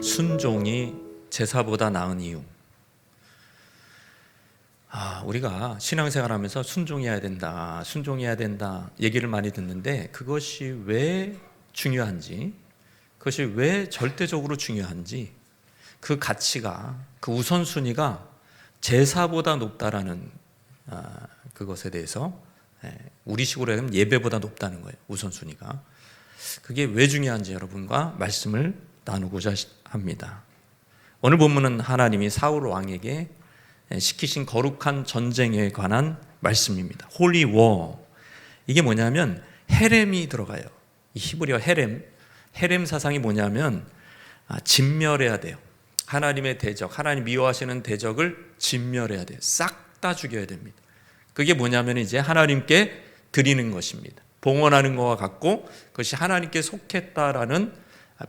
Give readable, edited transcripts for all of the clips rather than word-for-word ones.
순종이 제사보다 나은 이유. 우리가 신앙생활하면서 순종해야 된다 얘기를 많이 듣는데, 그것이 왜 중요한지, 그것이 왜 절대적으로 중요한지, 그 가치가, 그 우선순위가 제사보다 높다라는 그것에 대해서, 우리식으로 하면 예배보다 높다는 거예요. 우선순위가. 그게 왜 중요한지 여러분과 말씀을 나누고자 합니다. 오늘 본문은 하나님이 사울 왕에게 시키신 거룩한 전쟁에 관한 말씀입니다. 홀리 워. 이게 뭐냐면 헤렘이 들어가요. 이 히브리어 헤렘 사상이 뭐냐면 진멸해야 돼요. 하나님의 대적, 하나님 미워하시는 대적을 진멸해야 돼요. 싹 다 죽여야 됩니다. 그게 뭐냐면 이제 하나님께 드리는 것입니다. 봉헌하는 것과 같고, 그것이 하나님께 속했다라는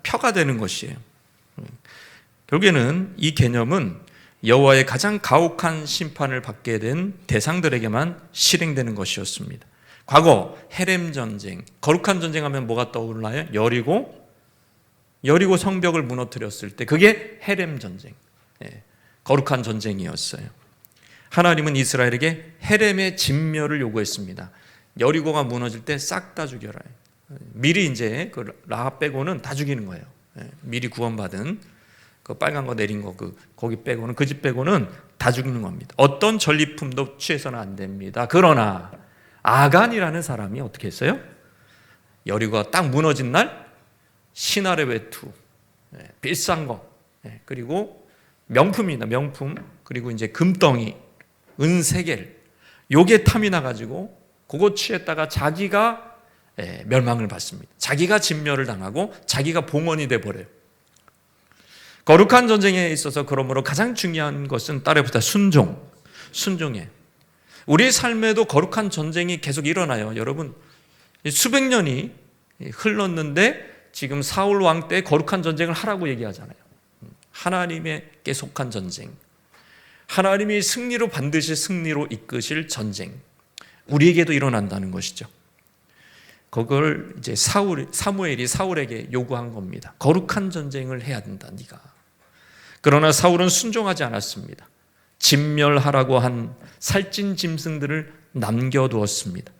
표가 되는 것이에요. 결국에는 이 개념은 여호와의 가장 가혹한 심판을 받게 된 대상들에게만 실행되는 것이었습니다. 과거 헤렘 전쟁, 거룩한 전쟁 하면 뭐가 떠오르나요? 여리고 성벽을 무너뜨렸을 때, 그게 헤렘 전쟁, 거룩한 전쟁이었어요. 하나님은 이스라엘에게 헤렘의 진멸을 요구했습니다. 여리고가 무너질 때 싹 다 죽여라. 미리 이제 그 라합 빼고는 다 죽이는 거예요. 미리 구원받은 그 빨간 거 내린 거 거기 빼고는, 그 집 빼고는 다 죽이는 겁니다. 어떤 전리품도 취해서는 안 됩니다. 그러나 아간이라는 사람이 어떻게 했어요? 여리고가 딱 무너진 날 신할의 외투, 비싼 거, 그리고 명품이다, 명품, 그리고 이제 금덩이, 은세겔, 요게 탐이 나가지고 그거 취했다가 자기가 멸망을 받습니다. 자기가 진멸을 당하고 자기가 봉헌이 돼버려요. 거룩한 전쟁에 있어서 그러므로 가장 중요한 것은 따라해보자, 순종이에요. 우리의 삶에도 거룩한 전쟁이 계속 일어나요. 여러분, 수백 년이 흘렀는데 지금 사울 왕 때 거룩한 전쟁을 하라고 얘기하잖아요. 하나님께 속한 전쟁, 하나님이 승리로 반드시 승리로 이끄실 전쟁, 우리에게도 일어난다는 것이죠. 그걸 이제 사무엘이 사울에게 요구한 겁니다. 거룩한 전쟁을 해야 된다, 네가. 그러나 사울은 순종하지 않았습니다. 진멸하라고 한 살찐 짐승들을 남겨두었습니다.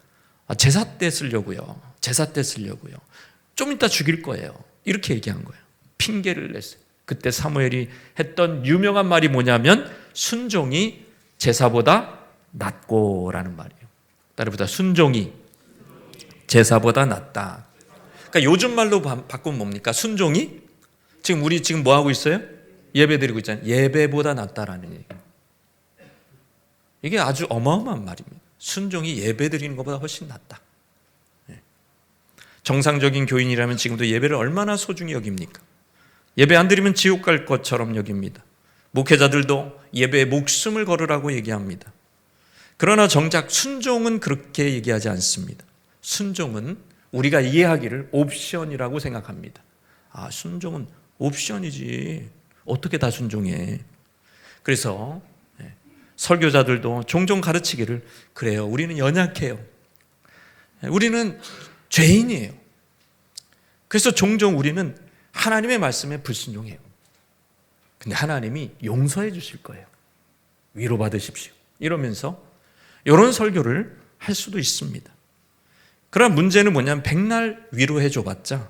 제사 때 쓰려고요. 좀 이따 죽일 거예요. 이렇게 얘기한 거예요. 핑계를 냈어요. 그때 사무엘이 했던 유명한 말이 뭐냐면 순종이 제사보다 낫고라는 말이에요. 따라보다 순종이 제사보다 낫다. 그러니까 요즘 말로 바꾸면 뭡니까? 순종이 우리 지금 뭐 하고 있어요? 예배 드리고 있잖아요. 예배보다 낫다라는 얘기예요. 이게 아주 어마어마한 말입니다. 순종이 예배 드리는 것보다 훨씬 낫다. 정상적인 교인이라면 지금도 예배를 얼마나 소중히 여깁니까? 예배 안 드리면 지옥 갈 것처럼 여깁니다. 목회자들도 예배에 목숨을 걸으라고 얘기합니다. 그러나 정작 순종은 그렇게 얘기하지 않습니다. 순종은 우리가 이해하기를 옵션이라고 생각합니다. 순종은 옵션이지, 어떻게 다 순종해. 그래서 설교자들도 종종 가르치기를, 그래요, 우리는 연약해요, 우리는 죄인이에요. 그래서 종종 우리는 하나님의 말씀에 불순종해요. 근데 하나님이 용서해 주실 거예요. 위로받으십시오, 이러면서 이런 설교를 할 수도 있습니다. 그러나 문제는 뭐냐면 백날 위로해 줘봤자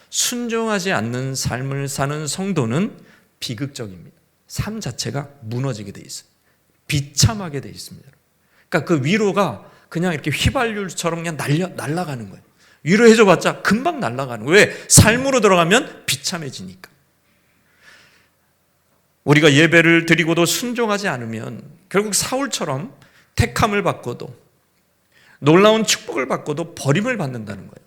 순종하지 않는 삶을 사는 성도는 비극적입니다. 삶 자체가 무너지게 돼 있어요. 비참하게 돼 있습니다. 그러니까 그 위로가 그냥 이렇게 휘발유처럼 그냥 날아가는 거예요. 위로해 줘봤자 금방 날아가는 거예요. 왜? 삶으로 들어가면 비참해지니까. 우리가 예배를 드리고도 순종하지 않으면 결국 사울처럼 택함을 받고도, 놀라운 축복을 받고도 버림을 받는다는 거예요.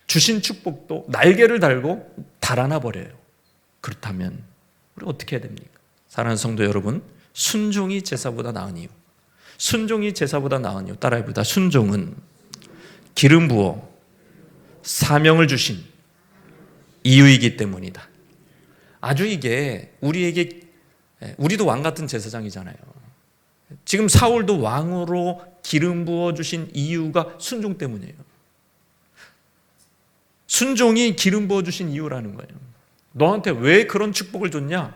주신 축복도 날개를 달고 달아나 버려요. 그렇다면 우리 어떻게 해야 됩니까? 사랑하는 성도 여러분, 순종이 제사보다 나은 이유. 따라해보다. 순종은 기름 부어 사명을 주신 이유이기 때문이다. 아주 이게 우리도 왕 같은 제사장이잖아요. 지금 사울도 왕으로 기름 부어 주신 이유가 순종 때문이에요. 순종이 기름 부어 주신 이유라는 거예요. 너한테 왜 그런 축복을 줬냐?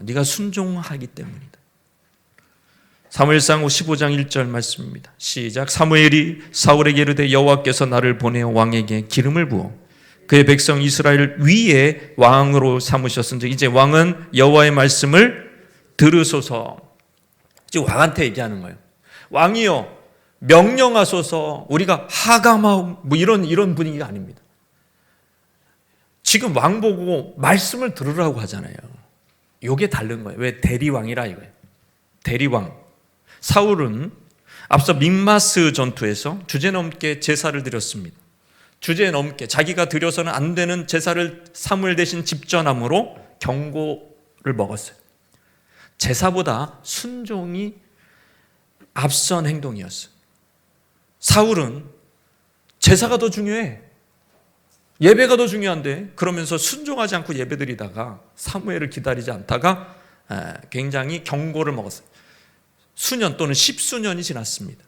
네가 순종하기 때문이다. 사무엘상 15장 1절 말씀입니다. 시작. 사무엘이 사울에게 이르되 여호와께서 나를 보내어 왕에게 기름을 부어 그의 백성 이스라엘 위에 왕으로 삼으셨은즉 이제 왕은 여호와의 말씀을 들으소서. 지금 왕한테 얘기하는 거예요. 왕이여 명령하소서. 우리가 하감하고 뭐 이런 분위기가 아닙니다. 지금 왕 보고 말씀을 들으라고 하잖아요. 이게 다른 거예요. 왜? 대리왕이라 이거예요. 대리왕. 사울은 앞서 믹마스 전투에서 주제넘게 제사를 드렸습니다. 주제넘게 자기가 드려서는 안 되는 제사를 사무엘 대신 집전함으로 경고를 먹었어요. 제사보다 순종이 앞선 행동이었어요. 사울은 제사가 더 중요해. 예배가 더 중요한데 그러면서 순종하지 않고 예배드리다가 사무엘을 기다리지 않다가 굉장히 경고를 먹었어요. 수년 또는 10수년이 지났습니다.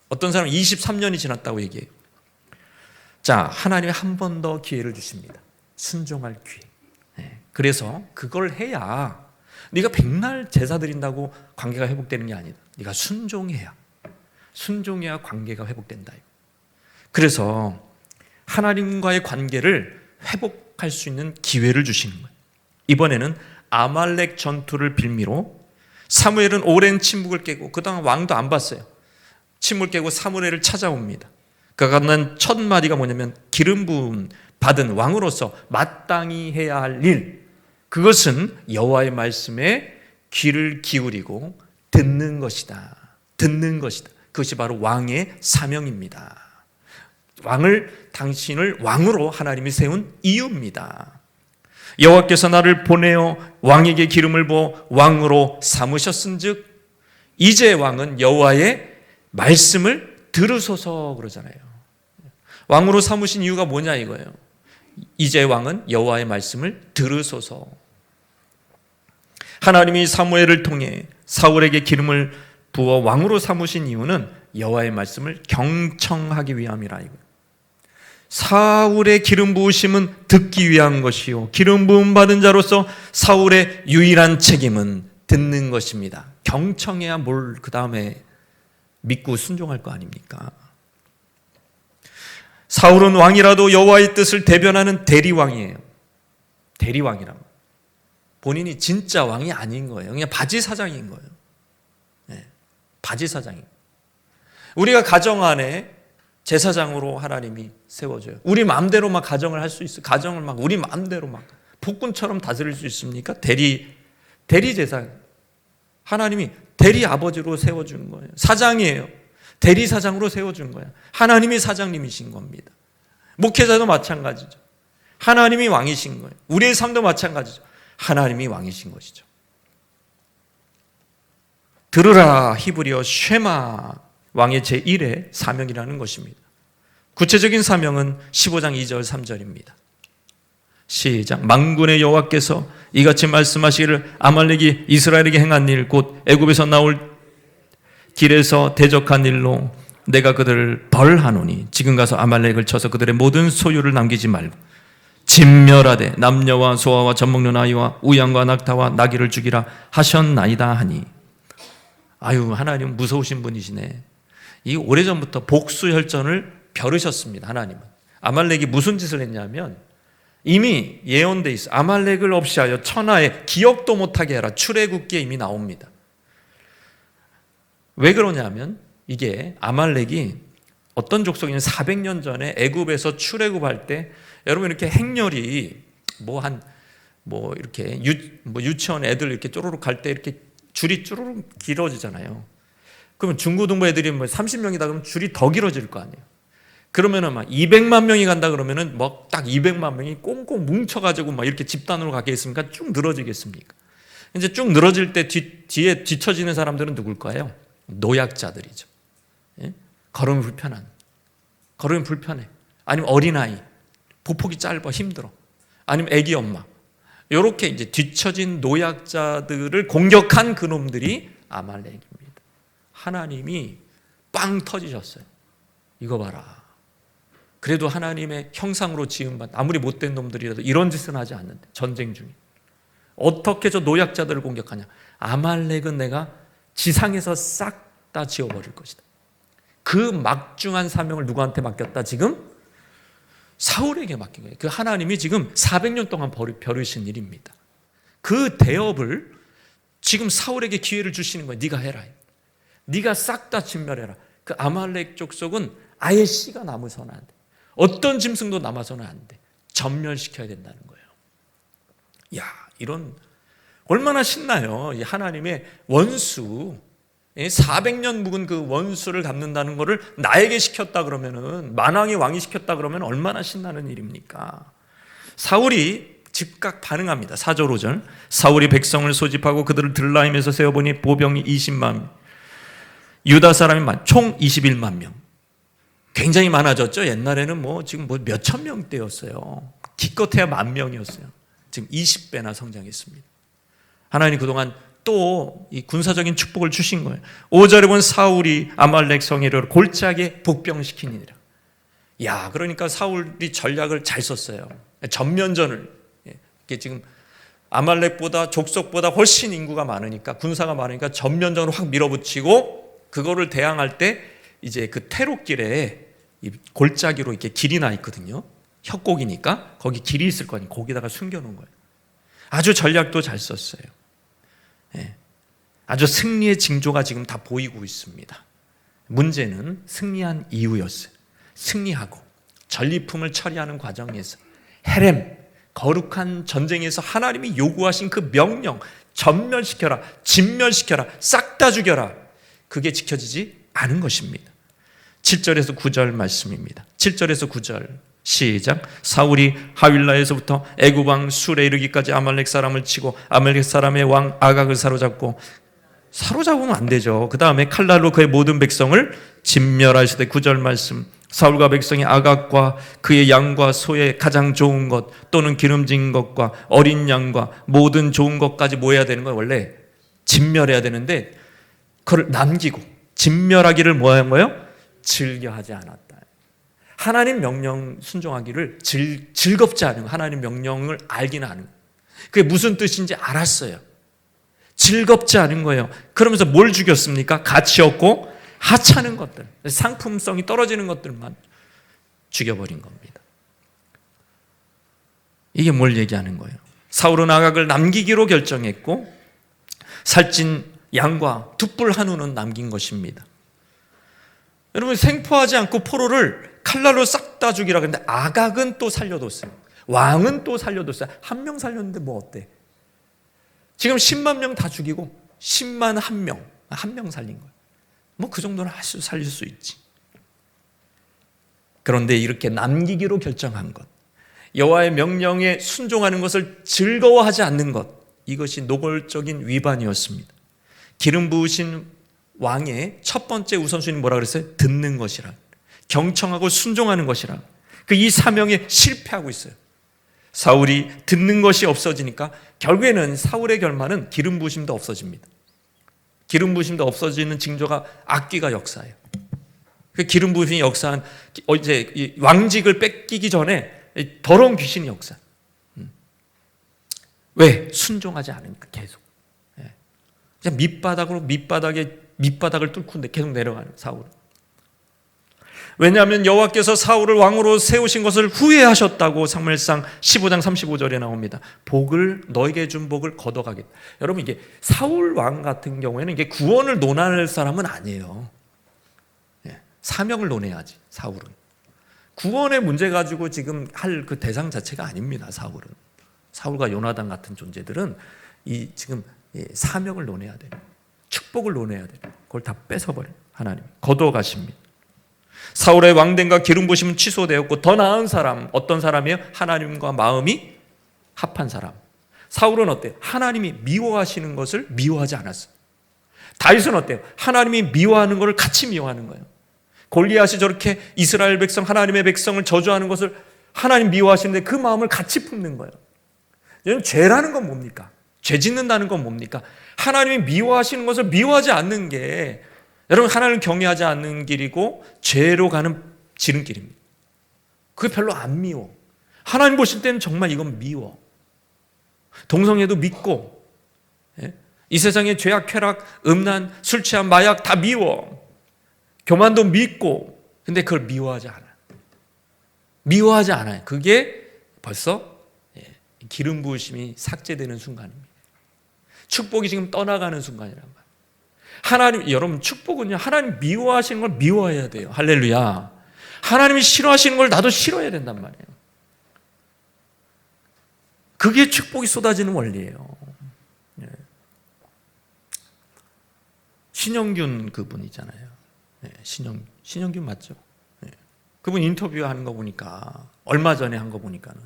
어떤 사람은 23년이 지났다고 얘기해요. 자, 하나님이 한 번 더 기회를 주십니다. 순종할 기회. 그래서 그걸 해야 네가 백날 제사 드린다고 관계가 회복되는 게 아니다. 네가 순종해야 관계가 회복된다. 그래서 하나님과의 관계를 회복할 수 있는 기회를 주시는 거예요. 이번에는 아말렉 전투를 빌미로 사무엘은 오랜 침묵을 깨고 그동안 왕도 안 봤어요. 침묵을 깨고 사무엘을 찾아옵니다. 그가 갖는 첫 마디가 뭐냐면 기름 부음 받은 왕으로서 마땅히 해야 할 일, 그것은 여호와의 말씀에 귀를 기울이고 듣는 것이다. 그것이 바로 왕의 사명입니다. 당신을 왕으로 하나님이 세운 이유입니다. 여호와께서 나를 보내어 왕에게 기름을 부어 왕으로 삼으셨은즉 이제 왕은 여호와의 말씀을 들으소서 그러잖아요. 왕으로 삼으신 이유가 뭐냐 이거예요. 이제 왕은 여호와의 말씀을 들으소서. 하나님이 사무엘을 통해 사울에게 기름을 부어 왕으로 삼으신 이유는 여호와의 말씀을 경청하기 위함이라 이거예요. 사울의 기름 부으심은 듣기 위한 것이요 기름 부음 받은 자로서 사울의 유일한 책임은 듣는 것입니다. 경청해야 뭘 그 다음에 믿고 순종할 거 아닙니까? 사울은 왕이라도 여호와의 뜻을 대변하는 대리왕이에요. 대리왕이란 본인이 진짜 왕이 아닌 거예요. 그냥 바지사장인 거예요. 바지사장이. 우리가 가정 안에 제사장으로 하나님이 세워줘요. 우리 마음대로 막 가정을 할 수 있어요. 가정을 막 우리 마음대로 막 폭군처럼 다스릴 수 있습니까? 대리 제사. 하나님이 대리 아버지로 세워준 거예요. 사장이에요. 대리 사장으로 세워준 거예요. 하나님이 사장님이신 겁니다. 목회자도 마찬가지죠. 하나님이 왕이신 거예요. 우리의 삶도 마찬가지죠. 하나님이 왕이신 것이죠. 들으라 히브리어 쉐마 왕의 제1의 사명이라는 것입니다. 구체적인 사명은 15장 2절 3절입니다. 시작. 만군의 여호와께서 이같이 말씀하시기를 아말렉이 이스라엘에게 행한 일 곧 애굽에서 나올 길에서 대적한 일로 내가 그들을 벌하노니 지금 가서 아말렉을 쳐서 그들의 모든 소유를 남기지 말고 진멸하되 남녀와 소아와 젖먹는 아이와 우양과 낙타와 나귀를 죽이라 하셨나이다 하니. 아유, 하나님 무서우신 분이시네. 이 오래전부터 복수혈전을 벼르셨습니다. 하나님은. 아말렉이 무슨 짓을 했냐면 이미 예언돼 있어. 아말렉을 없이하여 천하에 기억도 못하게 해라. 출애굽기에 이미 나옵니다. 왜 그러냐면 이게 아말렉이 어떤 족속이냐면 400년 전에 애굽에서 출애굽할 때 여러분 이렇게 행렬이 이렇게 유치원 애들 이렇게 쪼르륵 갈 때 이렇게 줄이 쪼르륵 길어지잖아요. 그러면 중고등부 애들이 30명이다 그러면 줄이 더 길어질 거 아니에요. 그러면은 막 200만 명이 간다 그러면은 막 딱 200만 명이 꽁꽁 뭉쳐가지고 막 이렇게 집단으로 가겠습니까? 쭉 늘어지겠습니까? 이제 쭉 늘어질 때 뒤에 뒤처지는 사람들은 누굴까요? 노약자들이죠. 예? 걸음이 불편해. 아니면 어린아이, 보폭이 짧아 힘들어. 아니면 애기 엄마. 이렇게 이제 뒤처진 노약자들을 공격한 그놈들이 아말렉입니다. 하나님이 빵 터지셨어요. 이거 봐라. 그래도 하나님의 형상으로 지음받 아무리 못된 놈들이라도 이런 짓은 하지 않는데 전쟁 중에 어떻게 저 노약자들을 공격하냐? 아말렉은 내가 지상에서 싹 다 지워버릴 것이다. 그 막중한 사명을 누구한테 맡겼다? 지금 사울에게 맡긴 거예요. 그 하나님이 지금 400년 동안 벼르신 일입니다. 그 대업을 지금 사울에게 기회를 주시는 거예요. 네가 해라. 네가 싹 다 진멸해라. 그 아말렉 족속은 아예 씨가 남아서는 안 돼. 어떤 짐승도 남아서는 안 돼. 전멸시켜야 된다는 거예요. 야, 이런 얼마나 신나요. 이 하나님의 원수, 400년 묵은 그 원수를 갚는다는 것을 나에게 시켰다 그러면은, 만왕의 왕이 시켰다 그러면 얼마나 신나는 일입니까? 사울이 즉각 반응합니다. 4절 5절. 사울이 백성을 소집하고 그들을 들라임에서 세어보니 보병이 20만, 유다 사람이 총 21만 명. 굉장히 많아졌죠. 옛날에는 지금 몇천 명대였어요. 기껏해야 10,000명이었어요. 지금 20배나 성장했습니다. 하나님 그동안 또 이 군사적인 축복을 주신 거예요. 5절에 보면 사울이 아말렉 성의를 골짜기에 복병시키니라. 야, 그러니까 사울이 전략을 잘 썼어요. 전면전을. 이게 지금 아말렉보다 족속보다 훨씬 인구가 많으니까, 군사가 많으니까 전면전으로 확 밀어붙이고, 그거를 대항할 때 이제 그 태로길에 이 골짜기로 이렇게 길이 나 있거든요. 협곡이니까 거기 길이 있을 거니 거기다가 숨겨놓은 거예요. 아주 전략도 잘 썼어요. 아주 승리의 징조가 지금 다 보이고 있습니다. 문제는 승리한 이유였어요. 승리하고 전리품을 처리하는 과정에서 헤렘, 거룩한 전쟁에서 하나님이 요구하신 그 명령, 전멸시켜라, 진멸시켜라, 싹 다 죽여라, 그게 지켜지지 않은 것입니다. 7절에서 9절 말씀입니다. 7절에서 9절 시작. 사울이 하윌라에서부터 애굽 왕 술에 이르기까지 아말렉 사람을 치고 아말렉 사람의 왕 아각을 사로잡으면 안 되죠. 그 다음에 칼날로 그의 모든 백성을 진멸하시되 9절 말씀. 사울과 백성이 아각과 그의 양과 소의 가장 좋은 것 또는 기름진 것과 어린 양과 모든 좋은 것까지 모여야 되는 건 원래 진멸해야 되는데, 그걸 남기고 진멸하기를 뭐 한 거예요? 즐겨하지 않았다. 하나님 명령 순종하기를 즐겁지 않은 거, 하나님 명령을 알기는 하는 거. 그게 무슨 뜻인지 알았어요. 즐겁지 않은 거예요. 그러면서 뭘 죽였습니까? 가치 없고 하찮은 것들, 상품성이 떨어지는 것들만 죽여버린 겁니다. 이게 뭘 얘기하는 거예요? 사울은 아각을 남기기로 결정했고 살찐 양과 두 뿔 한우는 남긴 것입니다. 여러분, 생포하지 않고 포로를 칼날로 싹 다 죽이라 그랬는데 아각은 또 살려뒀어요. 왕은 또 살려뒀어요. 한 명 살렸는데 뭐 어때? 지금 10만 명 다 죽이고 10만 한 명 살린 거예요. 그 정도는 살릴 수 있지. 그런데 이렇게 남기기로 결정한 것, 여호와의 명령에 순종하는 것을 즐거워하지 않는 것, 이것이 노골적인 위반이었습니다. 기름 부으신 왕의 첫 번째 우선순위는 뭐라 그랬어요? 듣는 것이라, 경청하고 순종하는 것이라. 이 사명에 실패하고 있어요. 사울이 듣는 것이 없어지니까 결국에는 사울의 결말은 기름 부으심도 없어집니다. 기름 부으심도 없어지는 징조가 악귀가 역사예요. 기름 부으심이 역사한 이제 왕직을 뺏기기 전에 더러운 귀신이 역사. 왜? 순종하지 않으니까 계속. 그냥 밑바닥을 뚫고 계속 내려가는 사울은. 왜냐하면 여호와께서 사울을 왕으로 세우신 것을 후회하셨다고 사무엘상 15장 35절에 나옵니다. 너에게 준 복을 걷어가겠다. 여러분, 이게 사울 왕 같은 경우에는 이게 구원을 논할 사람은 아니에요. 사명을 논해야지. 사울은 구원의 문제 가지고 지금 할 그 대상 자체가 아닙니다. 사울과 요나단 같은 존재들은 지금 사명을 논해야 돼요. 축복을 논해야 돼요. 그걸 다 뺏어버려 하나님 거두어가십니다. 사울의 왕됨과 기름 부심은 취소되었고 더 나은 사람, 어떤 사람이에요? 하나님과 마음이 합한 사람. 사울은 어때요? 하나님이 미워하시는 것을 미워하지 않았어요. 다윗은 어때요? 하나님이 미워하는 것을 같이 미워하는 거예요. 골리앗이 저렇게 이스라엘 백성, 하나님의 백성을 저주하는 것을 하나님 미워하시는데 그 마음을 같이 품는 거예요. 여러분, 죄라는 건 뭡니까? 죄 짓는다는 건 뭡니까? 하나님이 미워하시는 것을 미워하지 않는 게, 여러분, 하나님을 경외하지 않는 길이고 죄로 가는 지름길입니다. 그게 별로 안 미워. 하나님 보실 때는 정말 이건 미워. 동성애도 믿고, 예? 이 세상의 죄악, 쾌락, 음란, 술 취한, 마약 다 미워. 교만도 믿고. 근데 그걸 미워하지 않아요. 미워하지 않아요. 그게 벌써 기름 부으심이 삭제되는 순간입니다. 축복이 지금 떠나가는 순간이란 말이에요. 하나님, 여러분 축복은요, 하나님 미워하시는 걸 미워해야 돼요. 할렐루야. 하나님이 싫어하시는 걸 나도 싫어해야 된단 말이에요. 그게 축복이 쏟아지는 원리예요. 신영균 그분 있잖아요. 신영균 맞죠? 그분 인터뷰하는 거 보니까, 얼마 전에 한 거 보니까는,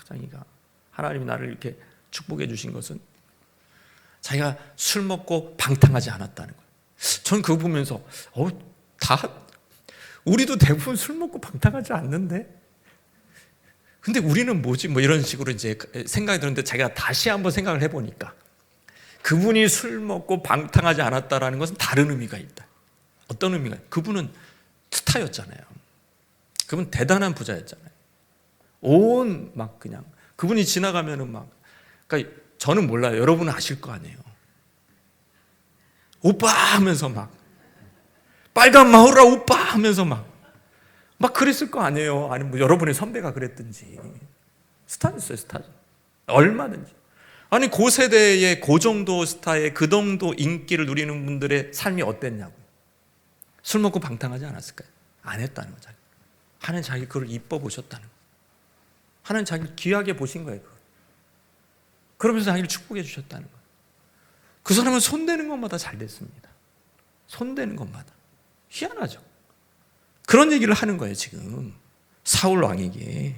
자기가 하나님이 나를 이렇게 축복해 주신 것은 자기가 술 먹고 방탕하지 않았다는 거예요. 전 그거 보면서 우리도 대부분 술 먹고 방탕하지 않는데, 근데 우리는 뭐지? 뭐 이런 식으로 이제 생각이 드는데, 자기가 다시 한번 생각을 해보니까 그분이 술 먹고 방탕하지 않았다라는 것은 다른 의미가 있다. 어떤 의미가? 그분은 스타였잖아요. 그분 대단한 부자였잖아요. 그냥 그분이 지나가면은 그러니까 저는 몰라요. 여러분은 아실 거 아니에요. 오빠 하면서 빨간 마우라 오빠 하면서 막 그랬을 거 아니에요. 아니면 뭐 여러분의 선배가 그랬든지. 스타였어요, 스타. 얼마든지. 아니, 그 세대의 그 정도 스타의 그 정도 인기를 누리는 분들의 삶이 어땠냐고. 술 먹고 방탕하지 않았을까요? 안 했다는 거죠. 하나님 자기 그걸 이뻐 보셨다는 거예요. 하나님 자기를 귀하게 보신 거예요. 그러면서 자기를 축복해 주셨다는 거예요. 그 사람은 손대는 것마다 잘 됐습니다. 손대는 것마다. 희한하죠. 그런 얘기를 하는 거예요, 지금. 사울 왕에게.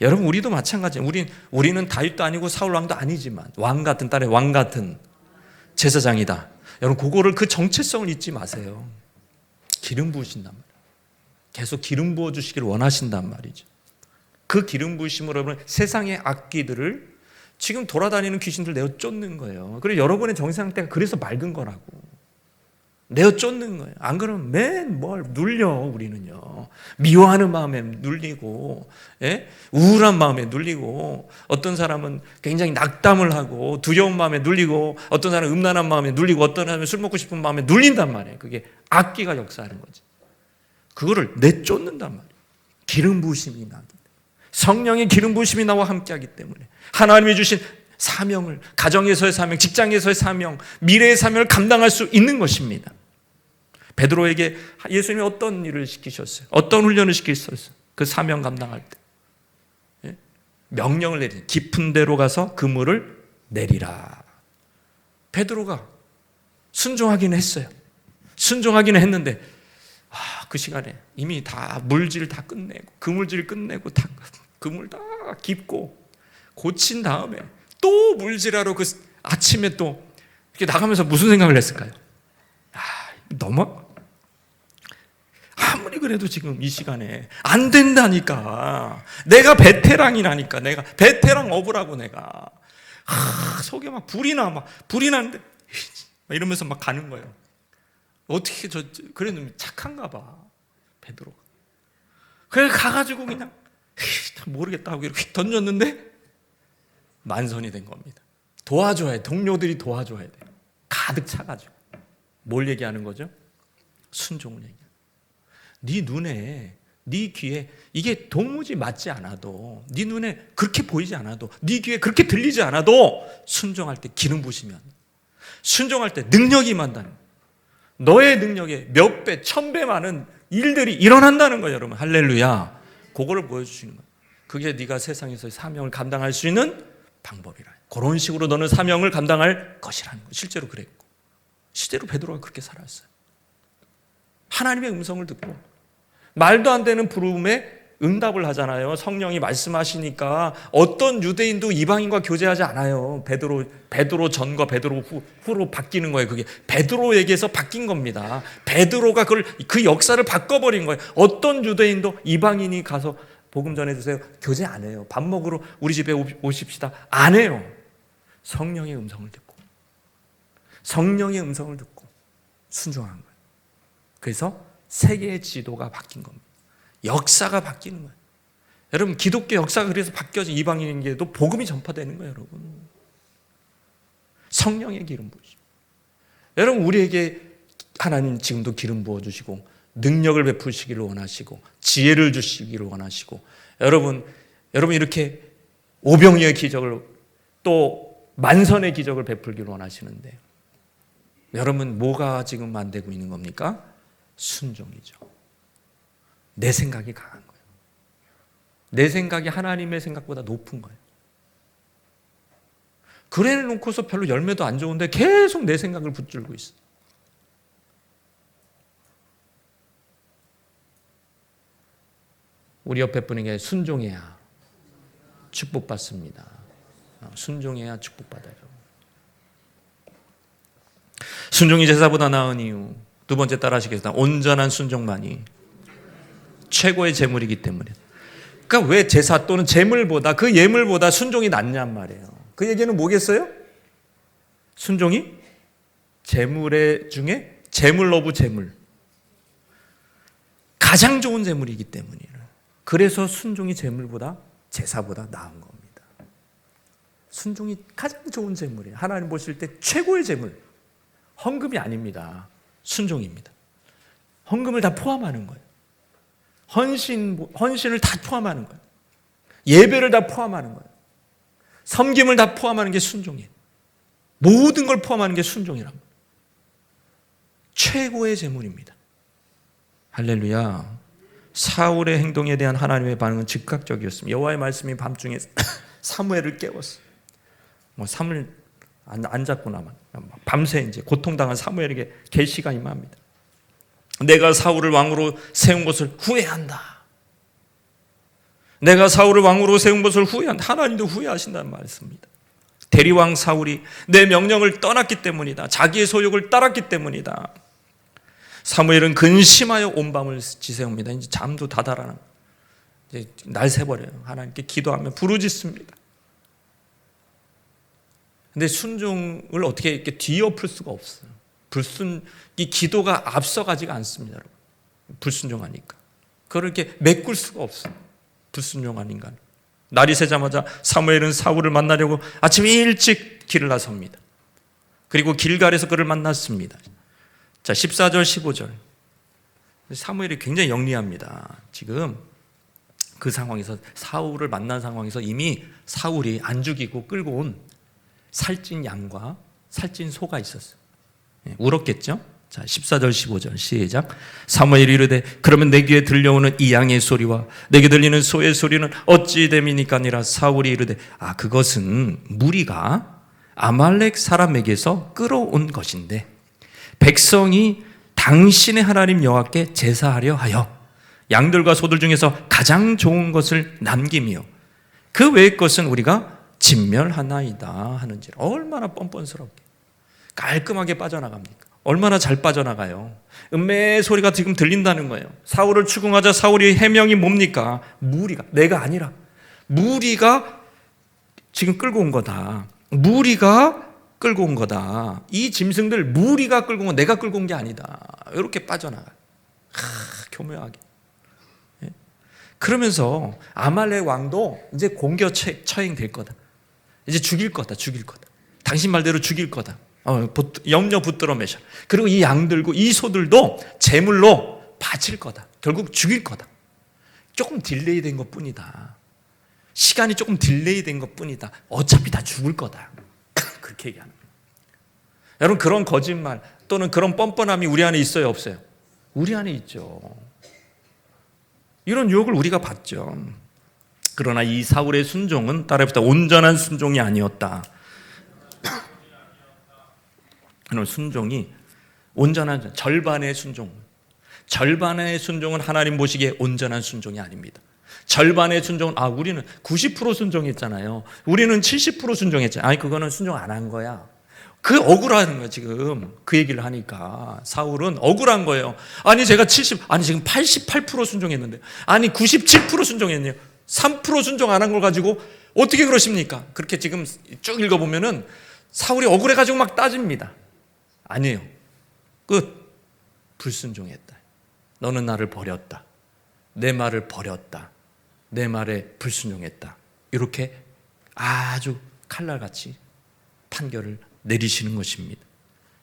여러분, 우리도 마찬가지예요. 우리는 다윗도 아니고 사울 왕도 아니지만 왕 같은 딸의 왕 같은 제사장이다. 여러분, 그 정체성을 잊지 마세요. 기름 부으신단 말이에요. 계속 기름 부어주시기를 원하신단 말이죠. 그 기름 부으심으로 여러분 세상의 악귀들을 지금 돌아다니는 귀신들 내어 쫓는 거예요. 그리고 여러분의 정상태가 그래서 맑은 거라고. 내어 쫓는 거예요. 안 그러면 맨 뭘 눌려. 우리는요, 미워하는 마음에 눌리고, 우울한 마음에 눌리고, 어떤 사람은 굉장히 낙담을 하고 두려운 마음에 눌리고, 어떤 사람은 음란한 마음에 눌리고, 어떤 사람은 술 먹고 싶은 마음에 눌린단 말이에요. 그게 악귀가 역사하는 거지. 그거를 내쫓는단 말이에요. 기름 부으심이 나기 때문에. 성령의 기름 부으심이 나와 함께하기 때문에 하나님이 주신 사명을, 가정에서의 사명, 직장에서의 사명, 미래의 사명을 감당할 수 있는 것입니다. 베드로에게 예수님이 어떤 일을 시키셨어요? 어떤 훈련을 시키셨어요? 그 사명 감당할 때 명령을 내리니 깊은 데로 가서 그물을 내리라. 베드로가 순종하기는 했어요. 순종하기는 했는데 그 시간에 이미 다 물질 다 끝내고, 그물질 끝내고, 다 그물 다 깊고 고친 다음에 또 물질하러 그 아침에 또 이렇게 나가면서 무슨 생각을 했을까요? 너무 아무리 그래도 지금 이 시간에 안 된다니까. 내가 베테랑이라니까. 내가 베테랑 어부라고 내가. 속에 불이 나는데 이러면서 가는 거예요. 어떻게 그래도 착한가 봐, 베드로가. 그래서 가가지고 그냥 모르겠다 하고 이렇게 던졌는데 만선이 된 겁니다. 도와줘야 해. 동료들이 도와줘야 돼. 가득 차가지고. 뭘 얘기하는 거죠? 순종을 얘기해요. 네 눈에, 네 귀에 이게 도무지 맞지 않아도, 네 눈에 그렇게 보이지 않아도, 네 귀에 그렇게 들리지 않아도 순종할 때 기름 부으시면, 순종할 때 능력이 임한다는 거예요. 너의 능력에 몇 배, 1000배 많은 일들이 일어난다는 거예요, 여러분. 할렐루야. 그거를 보여주시는 거예요. 그게 네가 세상에서의 사명을 감당할 수 있는 방법이라. 그런 식으로 너는 사명을 감당할 것이라는 거예요. 실제로 그랬고, 실제로 베드로가 그렇게 살았어요. 하나님의 음성을 듣고 말도 안 되는 부름에 응답을 하잖아요. 성령이 말씀하시니까 어떤 유대인도 이방인과 교제하지 않아요. 베드로 전과 베드로 후로 바뀌는 거예요. 그게 베드로에게서 바뀐 겁니다. 베드로가 그 역사를 바꿔버린 거예요. 어떤 유대인도 이방인이 가서 복음 전해주세요, 교제 안 해요. 밥 먹으러 우리 집에 오십시다, 안 해요. 성령의 음성을 듣고, 성령의 음성을 듣고 순종한 거예요. 그래서 세계의 지도가 바뀐 겁니다. 역사가 바뀌는 거예요. 여러분 기독교 역사가 그래서 바뀌어서 이방인에게도 복음이 전파되는 거예요. 여러분 성령의 기름 부으시고, 여러분 우리에게 하나님 지금도 기름 부어주시고 능력을 베푸시기를 원하시고 지혜를 주시기를 원하시고, 여러분 이렇게 오병이의 기적을 또 만선의 기적을 베풀기를 원하시는데, 여러분 뭐가 지금 안 되고 있는 겁니까? 순종이죠. 내 생각이 강한 거예요. 내 생각이 하나님의 생각보다 높은 거예요. 그래 놓고서 별로 열매도 안 좋은데 계속 내 생각을 붙들고 있어. 우리 옆에 분에게 순종해야 축복받습니다. 순종해야 축복받아요. 순종이 제사보다 나은 이유, 두 번째 따라하시겠습니다. 온전한 순종만이 최고의 재물이기 때문에. 그러니까 왜 제사 또는 재물보다, 그 예물보다 순종이 낫냔 말이에요. 그 얘기는 뭐겠어요? 순종이 재물의 중에 재물 오브 재물, 가장 좋은 재물이기 때문이에요. 그래서 순종이 재물보다, 제사보다 나은 겁니다. 순종이 가장 좋은 재물이에요. 하나님 보실 때 최고의 재물, 헌금이 아닙니다. 순종입니다. 헌금을 다 포함하는 거예요. 헌신을 다 포함하는 거예요. 예배를 다 포함하는 거예요. 섬김을 다 포함하는 게 순종이에요. 모든 걸 포함하는 게 순종이란 거예요. 최고의 재물입니다. 할렐루야. 사울의 행동에 대한 하나님의 반응은 즉각적이었습니다. 여호와의 말씀이 밤중에 사무엘을 깨웠어요. 사무엘 안 잤구나만. 밤새 이제 고통당한 사무엘에게 계시가 임합니다. 내가 사울을 왕으로 세운 것을 후회한다. 내가 사울을 왕으로 세운 것을 후회한다. 하나님도 후회하신다는 말씀입니다. 대리왕 사울이 내 명령을 떠났기 때문이다. 자기의 소욕을 따랐기 때문이다. 사무엘은 근심하여 온 밤을 지새웁니다. 이제 잠도 다 달아나. 이제 날 새버려요. 하나님께 기도하며 부르짖습니다. 근데 순종을 어떻게 이렇게 뒤엎을 수가 없어요. 이 기도가 앞서가지가 않습니다. 여러분. 불순종하니까. 그걸 이렇게 메꿀 수가 없어요. 불순종한 인간. 날이 새자마자 사무엘은 사울을 만나려고 아침 일찍 길을 나섭니다. 그리고 길갈에서 그를 만났습니다. 자, 14절 15절. 사무엘이 굉장히 영리합니다. 지금 그 상황에서, 사울을 만난 상황에서 이미 사울이 안 죽이고 끌고 온 살찐 양과 살찐 소가 있었어요. 울었겠죠? 자, 14절 15절 시작. 사무엘이 이르되 그러면 내 귀에 들려오는 이 양의 소리와 내게 들리는 소의 소리는 어찌 됨이니까 아니라. 사울이 이르되 그것은 무리가 아말렉 사람에게서 끌어온 것인데 백성이 당신의 하나님 여호와께 제사하려 하여 양들과 소들 중에서 가장 좋은 것을 남기며 그 외의 것은 우리가 진멸하나이다 하는지라. 얼마나 뻔뻔스럽게 깔끔하게 빠져나갑니까? 얼마나 잘 빠져나가요. 음매의 소리가 지금 들린다는 거예요. 사울을 추궁하자 사울이 해명이 뭡니까? 무리가, 내가 아니라 무리가 지금 끌고 온 거다. 무리가 끌고 온 거다. 이 짐승들 무리가 끌고 온 건 내가 끌고 온 게 아니다. 이렇게 빠져나가. 교묘하게. 그러면서 아말렉 왕도 이제 공격 처형될 거다. 이제 죽일 거다. 당신 말대로 죽일 거다. 염려 붙들어 매셔. 그리고 이 양들고 이 소들도 제물로 바칠 거다. 결국 죽일 거다. 조금 딜레이 된 것 뿐이다. 시간이 조금 딜레이 된 것 뿐이다. 어차피 다 죽을 거다. 그렇게 얘기하는 거예요. 여러분, 그런 거짓말 또는 그런 뻔뻔함이 우리 안에 있어요, 없어요? 우리 안에 있죠. 이런 유혹을 우리가 받죠. 그러나 이 사울의 순종은 따라해보다 온전한 순종이 아니었다. 그런 순종이 온전한 절반의 순종. 절반의 순종은 하나님 보시기에 온전한 순종이 아닙니다. 절반의 순종은 우리는 90% 순종했잖아요. 우리는 70% 순종했잖아요. 아니 그거는 순종 안 한 거야. 그 억울한 거야 지금. 그 얘기를 하니까 사울은 억울한 거예요. 아니 제가 지금 88% 순종했는데, 아니 97% 순종했네요. 3% 순종 안 한 걸 가지고 어떻게 그러십니까? 그렇게 지금 쭉 읽어보면은 사울이 억울해가지고 막 따집니다. 아니에요. 끝. 불순종했다. 너는 나를 버렸다. 내 말을 버렸다. 내 말에 불순종했다. 이렇게 아주 칼날같이 판결을 내리시는 것입니다.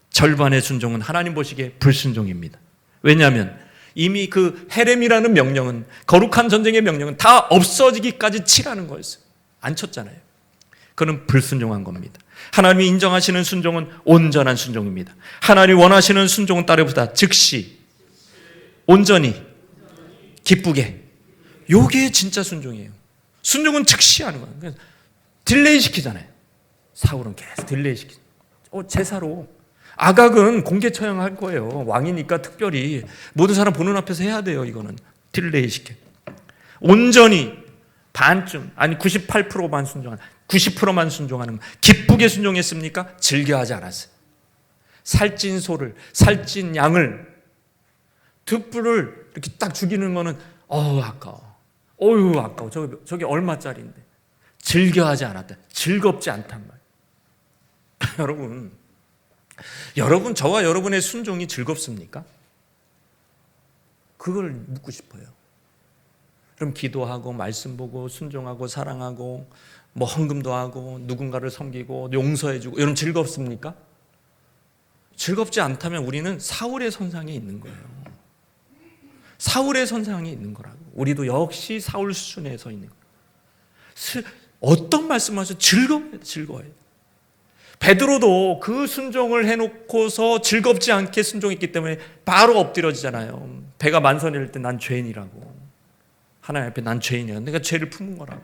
절반의 순종은 하나님 보시기에 불순종입니다. 왜냐하면 이미 그 헤렘이라는 명령은, 거룩한 전쟁의 명령은 다 없어지기까지 치라는 거였어요. 안 쳤잖아요. 그는 불순종한 겁니다. 하나님이 인정하시는 순종은 온전한 순종입니다. 하나님이 원하시는 순종은 따르보다 즉시, 온전히, 기쁘게. 요게 진짜 순종이에요. 순종은 즉시 하는 거예요. 딜레이 시키잖아요. 사울은 계속 딜레이 시키죠. 제사로. 아각은 공개 처형할 거예요. 왕이니까 특별히 모든 사람 보는 앞에서 해야 돼요. 이거는 딜레이 시켜. 온전히 반쯤, 아니 98%만 순종하는, 90%만 순종하는, 기쁘게 순종했습니까? 즐겨하지 않았어요. 살찐 소를, 살찐 양을, 득불을 이렇게 딱 죽이는 거는 아까워. 아까워. 저게 얼마짜리인데. 즐겨하지 않았다. 즐겁지 않단 말이에요. 여러분, 저와 여러분의 순종이 즐겁습니까? 그걸 묻고 싶어요. 그럼 기도하고 말씀 보고 순종하고 사랑하고 뭐 헌금도 하고 누군가를 섬기고 용서해주고 이런 즐겁습니까? 즐겁지 않다면 우리는 사울의 선상에 있는 거예요. 사울의 선상에 있는 거라고. 우리도 역시 사울 수준에 서 있는 거예요. 어떤 말씀하셔도 즐거워요. 베드로도 그 순종을 해놓고서 즐겁지 않게 순종했기 때문에 바로 엎드려지잖아요. 배가 만선일 때 난 죄인이라고. 하나님 앞에 난 죄인이야. 내가 죄를 품은 거라고.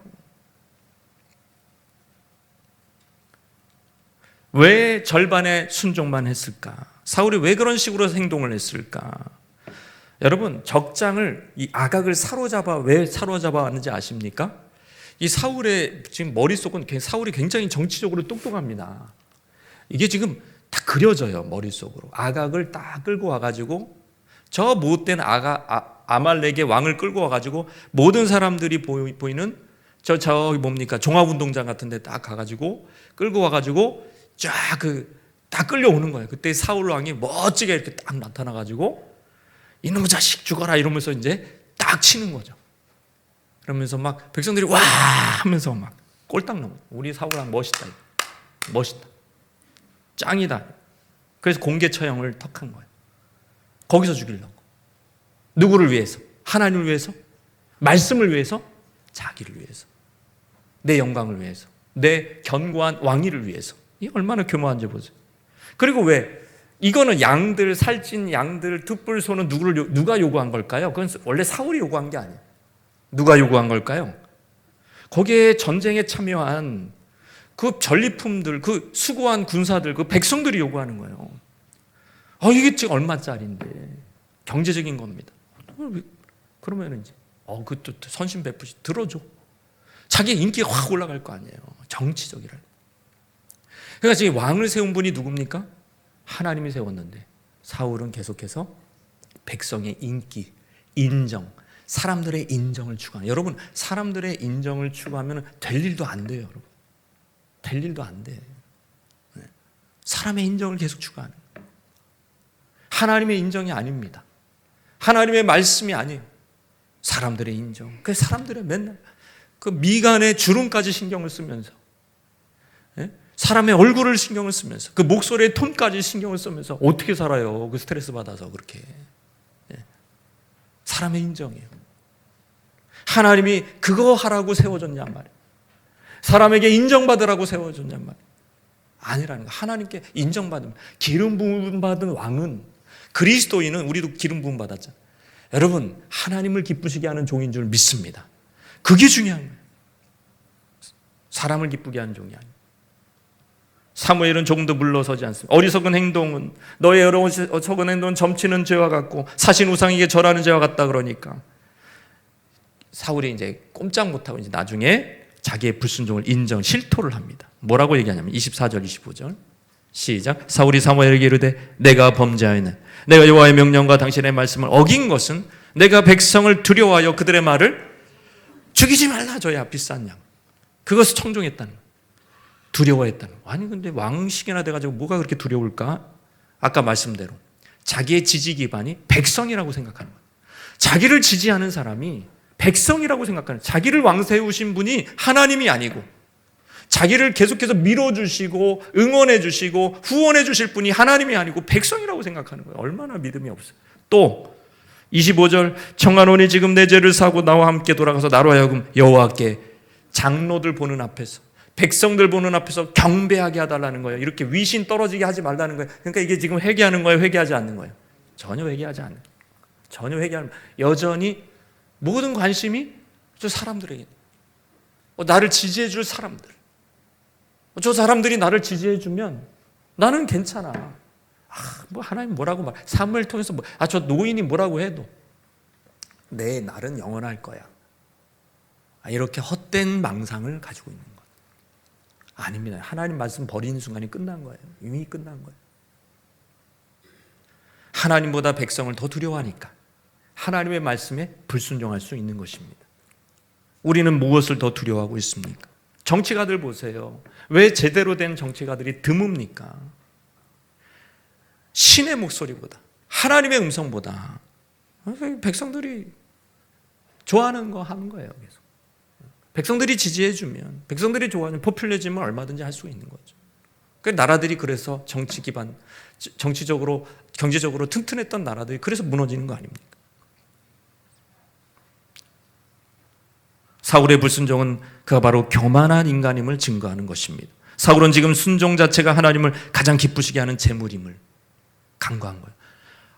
왜 절반의 순종만 했을까? 사울이 왜 그런 식으로 행동을 했을까? 여러분, 적장을, 이 아각을 왜 사로잡아 왔는지 아십니까? 이 사울의 지금 머릿속은, 사울이 굉장히 정치적으로 똑똑합니다. 이게 지금 다 그려져요, 머릿속으로. 아각을 딱 끌고 와가지고, 저 못된 아말렉의 왕을 끌고 와가지고, 모든 사람들이 보이는 저기 뭡니까? 종합운동장 같은 데 딱 가가지고, 끌고 와가지고, 딱 끌려오는 거예요. 그때 사울 왕이 멋지게 이렇게 딱 나타나가지고, 이놈의 자식 죽어라 이러면서 이제 딱 치는 거죠. 그러면서 막 백성들이 와 하면서 막 꼴딱 넘어. 우리 사울왕 멋있다. 멋있다. 짱이다. 그래서 공개 처형을 턱한 거예요. 거기서 죽이려고. 누구를 위해서? 하나님을 위해서? 말씀을 위해서? 자기를 위해서. 내 영광을 위해서. 내 견고한 왕위를 위해서. 이게 얼마나 교묘한지 보세요. 그리고 왜? 이거는 양들, 살찐 양들, 득불소는 누가 요구한 걸까요? 그건 원래 사울이 요구한 게 아니에요. 누가 요구한 걸까요? 거기에 전쟁에 참여한 그 전리품들, 그 수고한 군사들, 그 백성들이 요구하는 거예요. 이게 지금 얼마짜리인데. 경제적인 겁니다. 그러면 이제, 그것도 선심 베푸시 들어줘. 자기 인기가 확 올라갈 거 아니에요. 정치적이라. 그러니까 지금 왕을 세운 분이 누굽니까? 하나님이 세웠는데, 사울은 계속해서 백성의 인기, 인정, 사람들의 인정을 추구하는. 여러분, 사람들의 인정을 추구하면 될 일도 안 돼요, 여러분. 될 일도 안 돼. 사람의 인정을 계속 추구하는. 하나님의 인정이 아닙니다. 하나님의 말씀이 아니에요. 사람들의 인정. 그 사람들의 맨날 그 미간의 주름까지 신경을 쓰면서, 사람의 얼굴을 신경을 쓰면서, 그 목소리의 톤까지 신경을 쓰면서 어떻게 살아요? 그 스트레스 받아서 그렇게. 사람의 인정이에요. 하나님이 그거 하라고 세워줬냔 말이에요. 사람에게 인정받으라고 세워줬냔 말이에요. 아니라는 거예요. 하나님께 인정받으면, 기름 부음 받은 왕은, 그리스도인은 우리도 기름 부음 받았잖아요. 여러분, 하나님을 기쁘시게 하는 종인 줄 믿습니다. 그게 중요한 거예요. 사람을 기쁘게 하는 종이 아니에요. 사무엘은 조금도 물러서지 않습니다. 어리석은 행동은, 너의 어리석은 행동은 점치는 죄와 같고 사신 우상에게 절하는 죄와 같다. 그러니까 사울이 이제 꼼짝 못하고 이제 나중에 자기의 불순종을 실토를 합니다. 뭐라고 얘기하냐면 24절 25절 시작. 사울이 사무엘에게 이르되 내가 범죄하였네. 내가 여호와의 명령과 당신의 말씀을 어긴 것은 내가 백성을 두려워하여 그들의 말을 죽이지 말라 줘야 비싼 양. 그것을 청종했다는 거예요. 두려워했다는 거예요. 아니 근데 왕식이나 돼가지고 뭐가 그렇게 두려울까? 아까 말씀대로 자기의 지지 기반이 백성이라고 생각하는 거예요. 자기를 지지하는 사람이 백성이라고 생각하는, 자기를 왕 세우신 분이 하나님이 아니고 자기를 계속해서 밀어주시고 응원해주시고 후원해주실 분이 하나님이 아니고 백성이라고 생각하는 거예요. 얼마나 믿음이 없어요. 또 25절, 청하노니 지금 내 죄를 사고 나와 함께 돌아가서 나로 하여금 여호와께 장로들 보는 앞에서, 백성들 보는 앞에서 경배하게 해달라는 거예요. 이렇게 위신 떨어지게 하지 말라는 거예요. 그러니까 이게 지금 회개하는 거예요, 회개하지 않는 거예요? 전혀 회개하지 않는 거예요. 전혀 회개하는 거예요. 여전히 모든 관심이 저 사람들에게, 나를 지지해 줄 사람들, 저 사람들이 나를 지지해 주면 나는 괜찮아. 뭐 하나님 뭐라고 말, 사무엘 통해서 저 노인이 뭐라고 해도 내 날은 영원할 거야. 이렇게 헛된 망상을 가지고 있는 것. 아닙니다. 하나님 말씀 버리는 순간이 끝난 거예요. 이미 끝난 거예요. 하나님보다 백성을 더 두려워하니까 하나님의 말씀에 불순종할 수 있는 것입니다. 우리는 무엇을 더 두려워하고 있습니까? 정치가들 보세요. 왜 제대로 된 정치가들이 드뭅니까? 신의 목소리보다, 하나님의 음성보다 백성들이 좋아하는 거 하는 거예요. 계속. 백성들이 지지해주면, 백성들이 좋아하면 포퓰리즘은 얼마든지 할 수 있는 거죠. 나라들이 그래서 정치 기반, 정치적으로, 경제적으로 튼튼했던 나라들이 그래서 무너지는 거 아닙니까? 사울의 불순종은 그가 바로 교만한 인간임을 증거하는 것입니다. 사울은 지금 순종 자체가 하나님을 가장 기쁘시게 하는 제물임을 간과한 거예요.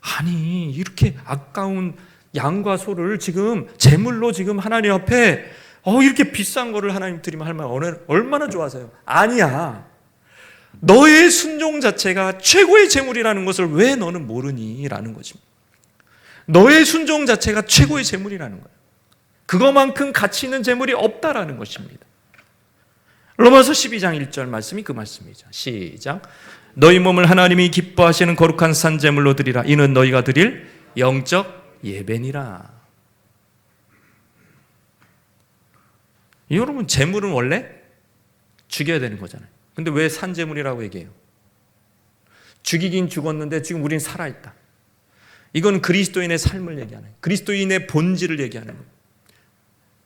아니, 이렇게 아까운 양과 소를 지금 제물로 지금 하나님 앞에 이렇게 비싼 거를 하나님 드리면 하나님 얼마나 좋아하세요? 아니야. 너의 순종 자체가 최고의 제물이라는 것을 왜 너는 모르니? 라는 것입니다. 너의 순종 자체가 최고의 제물이라는 거예요. 그거만큼 가치 있는 제물이 없다라는 것입니다. 로마서 12장 1절 말씀이 그 말씀이죠. 시작. 너희 몸을 하나님이 기뻐하시는 거룩한 산 제물로 드리라. 이는 너희가 드릴 영적 예배니라. 여러분, 제물은 원래 죽여야 되는 거잖아요. 근데 왜 산 제물이라고 얘기해요? 죽이긴 죽었는데 지금 우리는 살아있다. 이건 그리스도인의 삶을 얘기하는 거예요. 그리스도인의 본질을 얘기하는 거예요.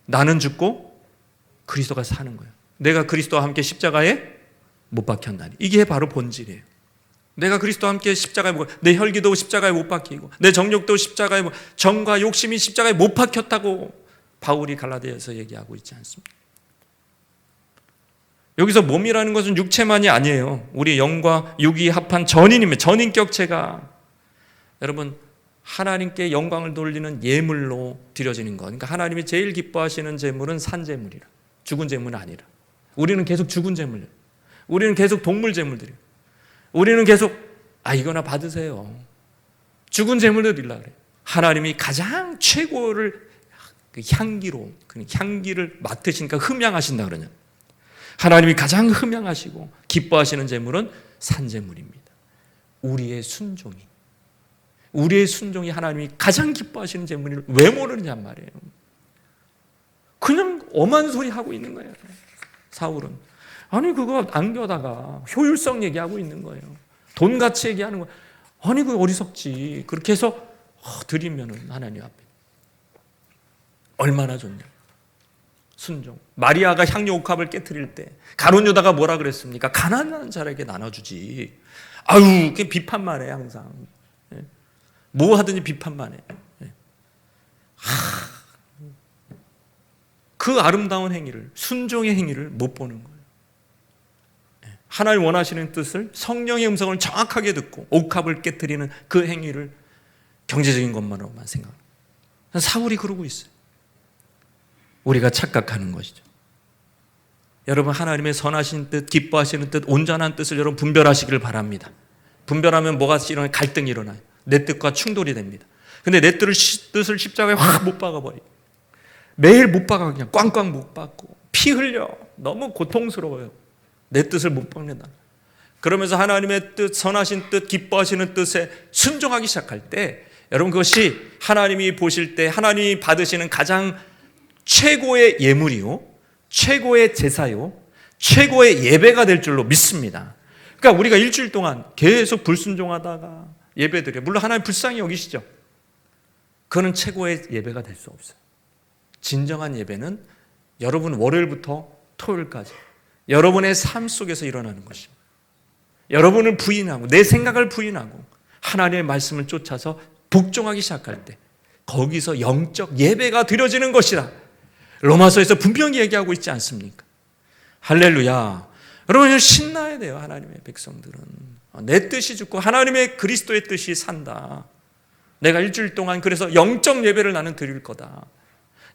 나는 죽고 그리스도가 사는 거예요. 내가 그리스도와 함께 십자가에 못 박혔나니. 이게 바로 본질이에요. 내가 그리스도와 함께 십자가에 내 혈기도 십자가에 못 박히고 내 정욕도 십자가에 정과 욕심이 십자가에 못 박혔다고 바울이 갈라디아에서 얘기하고 있지 않습니까? 여기서 몸이라는 것은 육체만이 아니에요. 우리 영과 육이 합한 전인입니다. 전인격체가 여러분 하나님께 영광을 돌리는 예물로 드려지는 것. 그러니까 하나님이 제일 기뻐하시는 제물은 산제물이라. 죽은 제물은 아니라. 우리는 계속 죽은 제물, 우리는 계속 동물 제물들이에요. 우리는 계속 이거나 받으세요. 죽은 제물도 드리려고 그래요. 하나님이 가장 최고를 그 향기로, 향기를 맡으시니까 흠양하신다 그러냐. 하나님이 가장 흠양하시고 기뻐하시는 제물은 산제물입니다. 우리의 순종이 하나님이 가장 기뻐하시는 제물을 왜 모르느냐 말이에요. 그냥 엄한 소리 하고 있는 거예요. 사울은 그거 안겨다가 효율성 얘기하고 있는 거예요. 돈 가치 얘기하는 거예요. 그거 어리석지. 그렇게 해서 드리면은 하나님 앞에 얼마나 좋냐. 순종. 마리아가 향유 옥합을 깨트릴 때 가룟 유다가 뭐라 그랬습니까? 가난한 자에게 나눠주지. 그 비판만 해 항상. 뭐 하든지 비판만 해. 그 아름다운 행위를, 순종의 행위를 못 보는 거예요. 하나님 원하시는 뜻을, 성령의 음성을 정확하게 듣고 옥합을 깨트리는 그 행위를 경제적인 것만으로만 생각합니다. 사울이 그러고 있어요. 우리가 착각하는 것이죠. 여러분, 하나님의 선하신 뜻, 기뻐하시는 뜻, 온전한 뜻을 여러분 분별하시길 바랍니다. 분별하면 뭐가 일어나요? 갈등이 일어나요. 내 뜻과 충돌이 됩니다. 근데 내 뜻을 십자가에 확 못 박아버려. 매일 못 박아. 그냥 꽝꽝 못 박고 피 흘려. 너무 고통스러워요. 내 뜻을 못 박는다. 그러면서 하나님의 뜻, 선하신 뜻, 기뻐하시는 뜻에 순종하기 시작할 때 여러분, 그것이 하나님이 보실 때 하나님이 받으시는 가장 최고의 예물이요, 최고의 제사요, 최고의 예배가 될 줄로 믿습니다. 그러니까 우리가 일주일 동안 계속 불순종하다가 예배드려요. 물론 하나님 불쌍히 여기시죠. 그거는 최고의 예배가 될 수 없어요. 진정한 예배는 여러분 월요일부터 토요일까지 여러분의 삶 속에서 일어나는 것입니다. 여러분을 부인하고 내 생각을 부인하고 하나님의 말씀을 쫓아서 복종하기 시작할 때 거기서 영적 예배가 드려지는 것이다. 로마서에서 분명히 얘기하고 있지 않습니까? 할렐루야. 여러분 신나야 돼요. 하나님의 백성들은 내 뜻이 죽고 하나님의 그리스도의 뜻이 산다. 내가 일주일 동안 그래서 영적 예배를 나는 드릴 거다.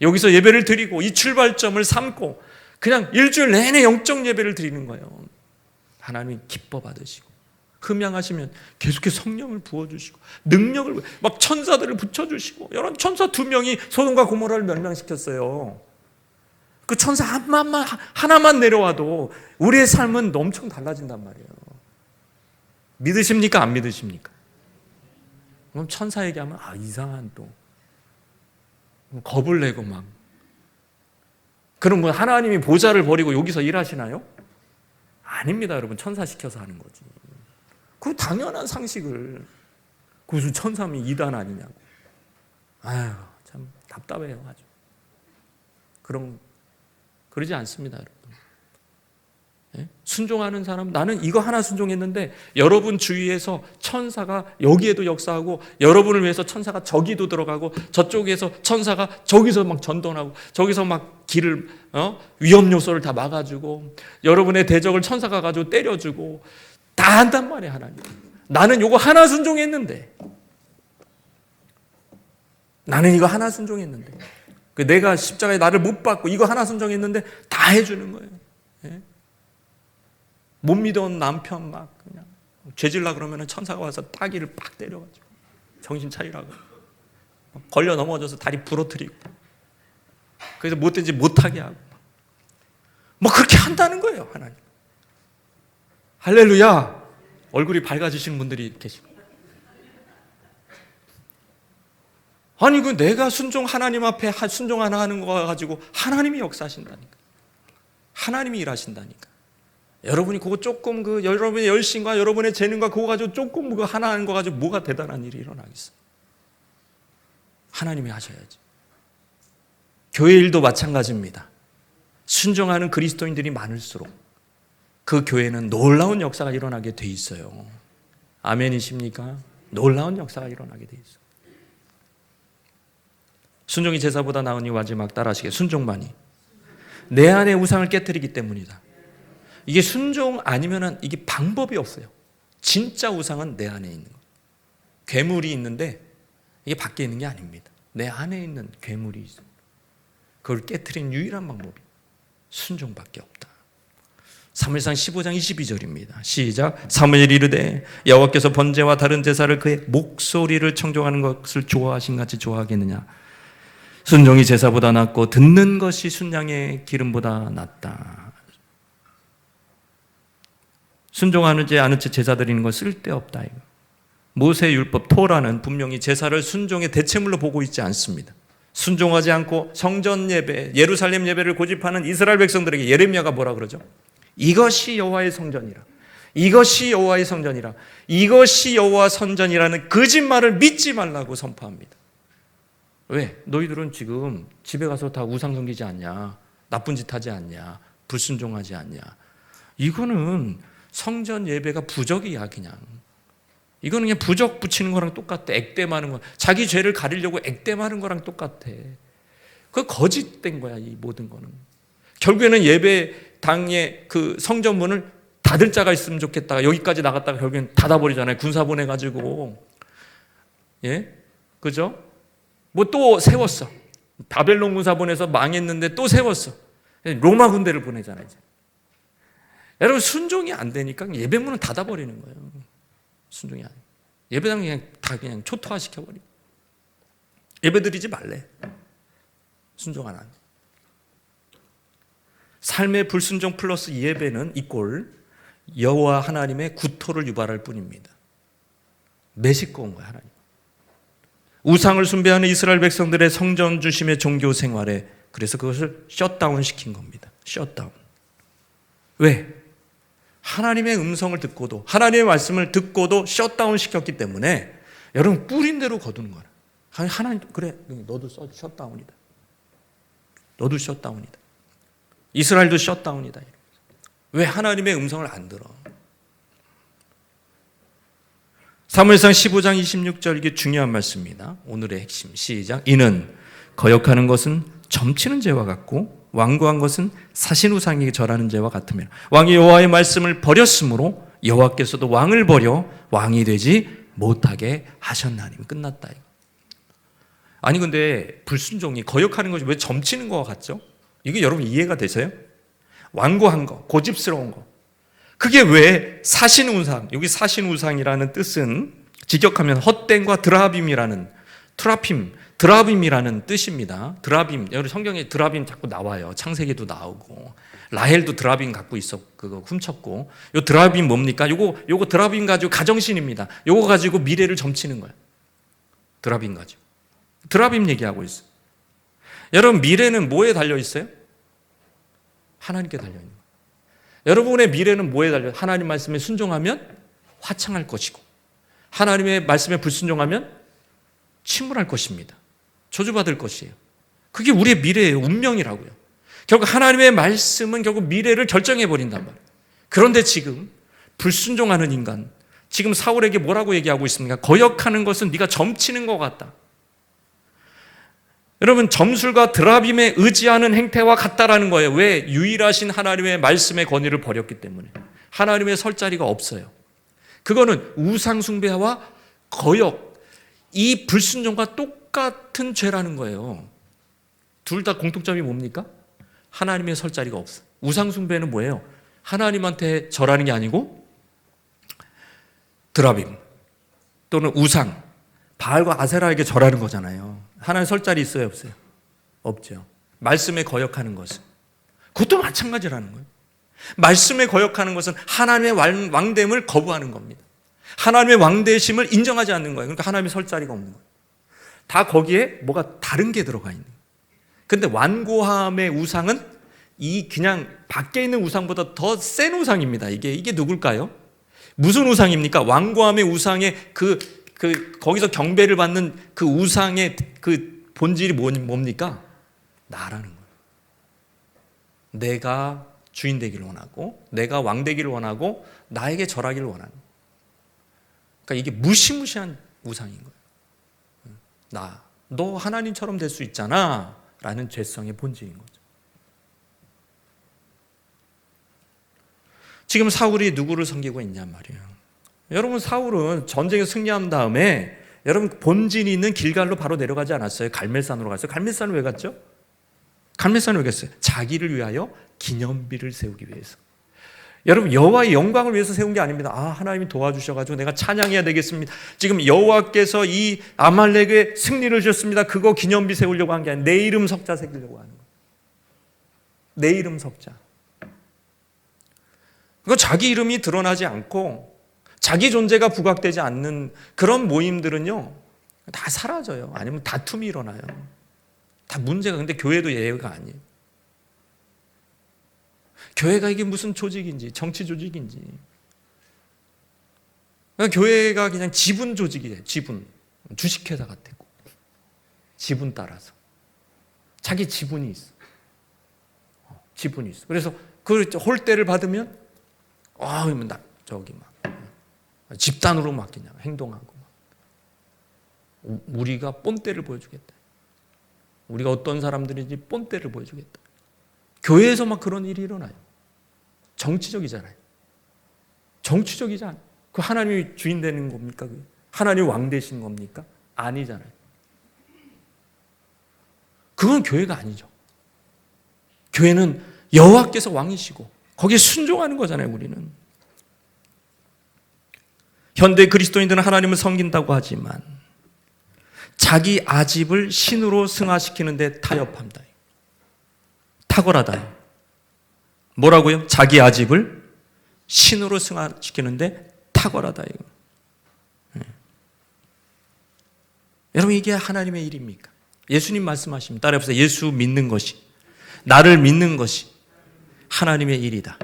여기서 예배를 드리고 이 출발점을 삼고 그냥 일주일 내내 영적 예배를 드리는 거예요. 하나님이 기뻐 받으시고 흠양하시면 계속해서 성령을 부어주시고 능력을 막 천사들을 붙여주시고 여러분 천사 2명이 소돔과 고모라를 멸망시켰어요. 그 천사 하나만 내려와도 우리의 삶은 엄청 달라진단 말이에요. 믿으십니까? 안 믿으십니까? 그럼 천사 얘기하면 이상한 또 겁을 내고 막 그럼 뭐 하나님이 보좌를 버리고 여기서 일하시나요? 아닙니다. 여러분 천사 시켜서 하는 거지. 그 당연한 상식을 그 무슨 천사면 이단 아니냐고. 아유 참 답답해요 아주. 그러지 않습니다 여러분. 예? 순종하는 사람 나는 이거 하나 순종했는데 여러분 주위에서 천사가 여기에도 역사하고 여러분을 위해서 천사가 저기도 들어가고 저쪽에서 천사가 저기서 막 전도하고 저기서 막 길을 위험 요소를 다 막아주고 여러분의 대적을 천사가 가지고 때려주고 다 한단 말이에요 하나님. 나는 이거 하나 순종했는데 나는 이거 하나 순종했는데 내가 십자가에 나를 못 받고 이거 하나 순종했는데 다 해주는 거예요. 예? 못 믿어온 남편 막 그냥 죄질라 그러면 천사가 와서 따귀를 빡 때려가지고 정신 차리라고 걸려 넘어져서 다리 부러뜨리고 그래서 못된지 못하게 하고 뭐 그렇게 한다는 거예요 하나님. 할렐루야. 얼굴이 밝아지시는 분들이 계시고 아니 그 내가 하나님 앞에 순종 하나 하는 거 가지고 하나님이 역사하신다니까. 하나님이 일하신다니까. 여러분이 그거 조금 여러분의 열심과 여러분의 재능과 그거 가지고 조금 그거 하나 하는 거 가지고 뭐가 대단한 일이 일어나겠어요? 하나님이 하셔야지. 교회 일도 마찬가지입니다. 순종하는 그리스도인들이 많을수록 그 교회는 놀라운 역사가 일어나게 돼 있어요. 아멘이십니까? 놀라운 역사가 일어나게 돼 있어요. 순종이 제사보다 나으니 마지막 따라하시게 순종만이 내 안의 우상을 깨뜨리기 때문이다. 이게 순종 아니면은 이게 방법이 없어요. 진짜 우상은 내 안에 있는 거. 괴물이 있는데 이게 밖에 있는 게 아닙니다. 내 안에 있는 괴물이 있어요. 그걸 깨뜨리는 유일한 방법이 순종밖에 없다. 사무엘상 15장 22절입니다. 시작. 사무엘이 이르되 여호와께서 번제와 다른 제사를 그의 목소리를 청종하는 것을 좋아하신 같이 좋아하겠느냐. 순종이 제사보다 낫고 듣는 것이 순양의 기름보다 낫다. 순종하는지 아는 채 제사 드리는 건 쓸데없다. 이거. 모세의 율법 토라는 분명히 제사를 순종의 대체물로 보고 있지 않습니다. 순종하지 않고 성전 예배, 예루살렘 예배를 고집하는 이스라엘 백성들에게 예레미야가 뭐라 그러죠? 이것이 여호와의 성전이라. 이것이 여호와의 성전이라. 이것이 여호와 성전이라는 거짓말을 믿지 말라고 선포합니다. 왜? 너희들은 지금 집에 가서 다 우상 섬기지 않냐? 나쁜 짓 하지 않냐? 불순종하지 않냐? 이거는 성전 예배가 부적이야 그냥. 이거는 그냥 부적 붙이는 거랑 똑같아. 액땜하는 거. 자기 죄를 가리려고 액땜하는 거랑 똑같아. 그거 거짓된 거야 이 모든 거는. 결국에는 예배당의 그 성전문을 닫을 자가 있으면 좋겠다. 여기까지 나갔다가 결국엔 닫아버리잖아요. 군사 보내가지고. 예? 그죠? 뭐 또 세웠어. 바벨론 군사 보내서 망했는데 또 세웠어. 로마 군대를 보내잖아요. 이제. 여러분 순종이 안 되니까 예배문은 닫아버리는 거예요. 순종이 아니에요. 예배당 그냥 다 그냥 초토화 시켜버리고 예배 드리지 말래. 순종 안 하네. 삶의 불순종 플러스 예배는 이꼴 여호와 하나님의 구토를 유발할 뿐입니다. 메시꺼운 거야 하나님. 우상을 숭배하는 이스라엘 백성들의 성전 중심의 종교 생활에 그래서 그것을 셧다운 시킨 겁니다. 셧다운. 왜? 하나님의 음성을 듣고도 하나님의 말씀을 듣고도 셧다운 시켰기 때문에 여러분 뿌린 대로 거두는 거야. 하나님 그래 너도 셧다운이다. 너도 셧다운이다. 이스라엘도 셧다운이다. 왜 하나님의 음성을 안 들어? 사무엘상 15장 26절, 이게 중요한 말씀입니다. 오늘의 핵심, 시작. 이는 거역하는 것은 점치는 죄와 같고 완고한 것은 사신 우상에게 절하는 죄와 같으며 왕이 여호와의 말씀을 버렸으므로 여호와께서도 왕을 버려 왕이 되지 못하게 하셨나니. 끝났다 이거. 아니 근데 불순종이 거역하는 것이 왜 점치는 것 같죠? 이게 여러분 이해가 되세요? 완고한 거, 고집스러운 거. 그게 왜 사신 우상, 여기 사신 우상이라는 뜻은 직역하면 헛된과 드라빔이라는 드라빔이라는 뜻입니다. 드라빔, 여러분 성경에 드라빔 자꾸 나와요. 창세기도 나오고 라헬도 드라빔 갖고 있어, 그거 훔쳤고. 요 드라빔 뭡니까? 요거 드라빔 가지고 가정신입니다. 요거 가지고 미래를 점치는 거예요. 드라빔 가지고. 드라빔 얘기하고 있어요. 여러분 미래는 뭐에 달려 있어요? 하나님께 달려 있는 거예요. 여러분의 미래는 뭐에 달려? 하나님 말씀에 순종하면 화창할 것이고 하나님의 말씀에 불순종하면 침몰할 것입니다. 저주받을 것이에요. 그게 우리의 미래예요. 운명이라고요. 결국 하나님의 말씀은 결국 미래를 결정해 버린단 말이에요. 그런데 지금 불순종하는 인간, 지금 사울에게 뭐라고 얘기하고 있습니까? 거역하는 것은 네가 점치는 것 같다. 여러분 점술과 드라빔에 의지하는 행태와 같다라는 거예요. 왜? 유일하신 하나님의 말씀의 권위를 버렸기 때문에. 하나님의 설 자리가 없어요. 그거는 우상 숭배와 거역, 이 불순종과 똑같은 죄라는 거예요. 둘 다 공통점이 뭡니까? 하나님의 설 자리가 없어. 우상 숭배는 뭐예요? 하나님한테 절하는 게 아니고 드라빔 또는 우상, 바알과 아세라에게 절하는 거잖아요. 하나님 설 자리 있어요, 없어요? 없죠. 말씀에 거역하는 것은 그것도 마찬가지라는 거예요. 말씀에 거역하는 것은 하나님의 왕됨을 거부하는 겁니다. 하나님의 왕되심을 인정하지 않는 거예요. 그러니까 하나님의 설 자리가 없는 거예요. 다 거기에 뭐가 다른 게 들어가 있는 거예요. 근데 완고함의 우상은 이 그냥 밖에 있는 우상보다 더 센 우상입니다. 이게 누굴까요? 무슨 우상입니까? 완고함의 우상의 거기서 경배를 받는 그 우상의 그 본질이 뭡니까? 나라는 거예요. 내가 주인 되기를 원하고 내가 왕 되기를 원하고 나에게 절하기를 원하는 거예요. 그러니까 이게 무시무시한 우상인 거예요. 너 하나님처럼 될 수 있잖아 라는 죄성의 본질인 거죠. 지금 사울이 누구를 섬기고 있냔 말이에요. 여러분 사울은 전쟁에 승리한 다음에 여러분 본진이 있는 길갈로 바로 내려가지 않았어요. 갈멜산으로 갔어요. 갈멜산을 왜 갔죠? 갈멜산을 왜 갔어요? 자기를 위하여 기념비를 세우기 위해서. 여러분 여호와의 영광을 위해서 세운 게 아닙니다. 하나님이 도와주셔가지고 내가 찬양해야 되겠습니다. 지금 여호와께서 이 아말렉에 승리를 주셨습니다. 그거 기념비 세우려고 한 게 아니라 내 이름 석자 새기려고 하는 거예요. 내 이름 석자. 그거 자기 이름이 드러나지 않고 자기 존재가 부각되지 않는 그런 모임들은요 다 사라져요. 아니면 다툼이 일어나요. 다 문제가. 근데 교회도 예외가 아니에요. 교회가 이게 무슨 조직인지, 정치 조직인지. 그러니까 교회가 그냥 지분 조직이에요. 지분. 주식회사 같았고. 지분 따라서. 자기 지분이 있어. 지분이 있어. 그래서 그 홀대를 받으면 저기 막 집단으로 막 그냥 행동하고 막. 우리가 본때를 보여주겠다. 우리가 어떤 사람들인지 본때를 보여주겠다. 교회에서 막 그런 일이 일어나요. 정치적이잖아요. 정치적이지 않아요. 그 하나님이 주인 되는 겁니까? 하나님이 왕 되신 겁니까? 아니잖아요. 그건 교회가 아니죠. 교회는 여호와께서 왕이시고 거기에 순종하는 거잖아요. 우리는. 현대 그리스도인들은 하나님을 섬긴다고 하지만 자기 아집을 신으로 승화시키는 데 타협합니다. 탁월하다. 뭐라고요? 자기 아집을 신으로 승화시키는데 탁월하다. 여러분 이게 하나님의 일입니까? 예수님 말씀하십니다. 따라해보세요. 예수 믿는 것이, 나를 믿는 것이 하나님의 일이다.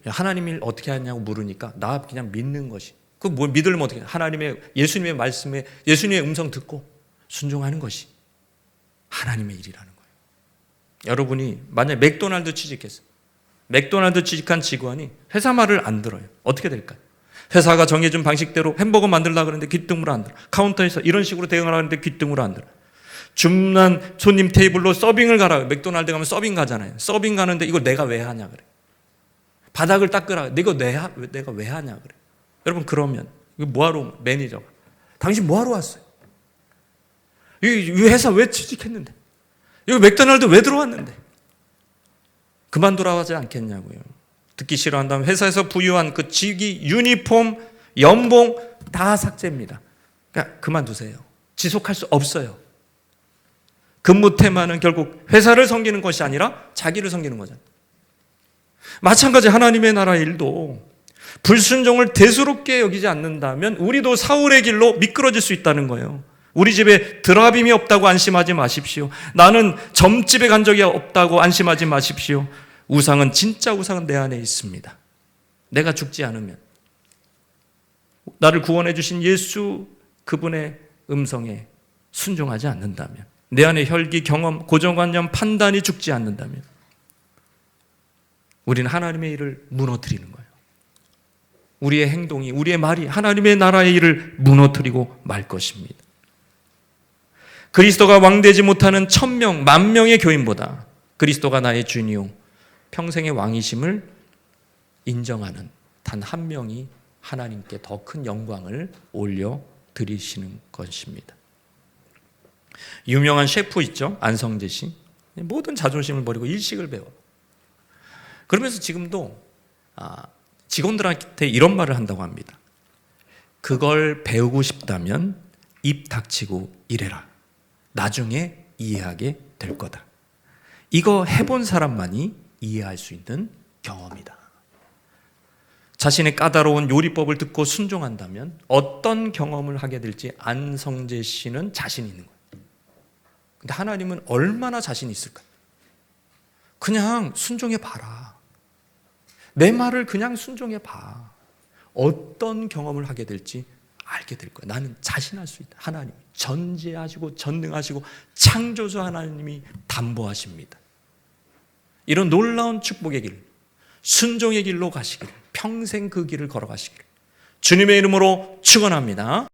하나님 일 어떻게 하냐고 물으니까 나 그냥 믿는 것이. 그 뭐 믿으려면 어떻게 해? 예수님의 말씀에 예수님의 음성 듣고 순종하는 것이 하나님의 일이라는 거예요. 여러분이 만약에 맥도날드 취직했어요. 맥도날드 취직한 직원이 회사 말을 안 들어요. 어떻게 될까요? 회사가 정해준 방식대로 햄버거 만들려고 그러는데 귀등으로 안 들어. 카운터에서 이런 식으로 대응하려고 하는데 귀등으로 안 들어. 주문한 손님 테이블로 서빙을 가라고. 맥도날드 가면 서빙 가잖아요. 서빙 가는데 이걸 내가 왜 하냐 그래. 바닥을 닦으라. 내가 왜 하냐 그래. 여러분 그러면 이거 뭐하러 매니저가 당신 뭐하러 왔어요? 이 회사 왜 취직했는데? 이거 맥도날드 왜 들어왔는데? 그만두라고 하지 않겠냐고요. 듣기 싫어한다면 회사에서 부여한 그 직위, 유니폼, 연봉 다 삭제입니다. 그러니까 그만두세요. 지속할 수 없어요. 근무 테마는 결국 회사를 섬기는 것이 아니라 자기를 섬기는 거잖아요. 마찬가지 하나님의 나라의 일도 불순종을 대수롭게 여기지 않는다면 우리도 사울의 길로 미끄러질 수 있다는 거예요. 우리 집에 드라빔이 없다고 안심하지 마십시오. 나는 점집에 간 적이 없다고 안심하지 마십시오. 우상은 진짜 우상은 내 안에 있습니다. 내가 죽지 않으면 나를 구원해 주신 예수 그분의 음성에 순종하지 않는다면 내 안에 혈기, 경험, 고정관념, 판단이 죽지 않는다면 우리는 하나님의 일을 무너뜨리는 거예요. 우리의 행동이, 우리의 말이 하나님의 나라의 일을 무너뜨리고 말 것입니다. 그리스도가 왕되지 못하는 1000명, 10,000명의 교인보다 그리스도가 나의 주니요 평생의 왕이심을 인정하는 단 한 명이 하나님께 더 큰 영광을 올려드리시는 것입니다. 유명한 셰프 있죠? 안성재 씨. 모든 자존심을 버리고 일식을 배워. 그러면서 지금도 직원들한테 이런 말을 한다고 합니다. 그걸 배우고 싶다면 입 닥치고 일해라. 나중에 이해하게 될 거다. 이거 해본 사람만이 이해할 수 있는 경험이다. 자신의 까다로운 요리법을 듣고 순종한다면 어떤 경험을 하게 될지 안성재 씨는 자신 있는 거예요. 근데 하나님은 얼마나 자신 있을까요? 그냥 순종해 봐라. 내 말을 그냥 순종해 봐. 어떤 경험을 하게 될지 알게 될 거야. 나는 자신할 수 있다. 하나님 전지하시고 전능하시고 창조주 하나님이 담보하십니다. 이런 놀라운 축복의 길, 순종의 길로 가시기를, 평생 그 길을 걸어가시기를 주님의 이름으로 축원합니다.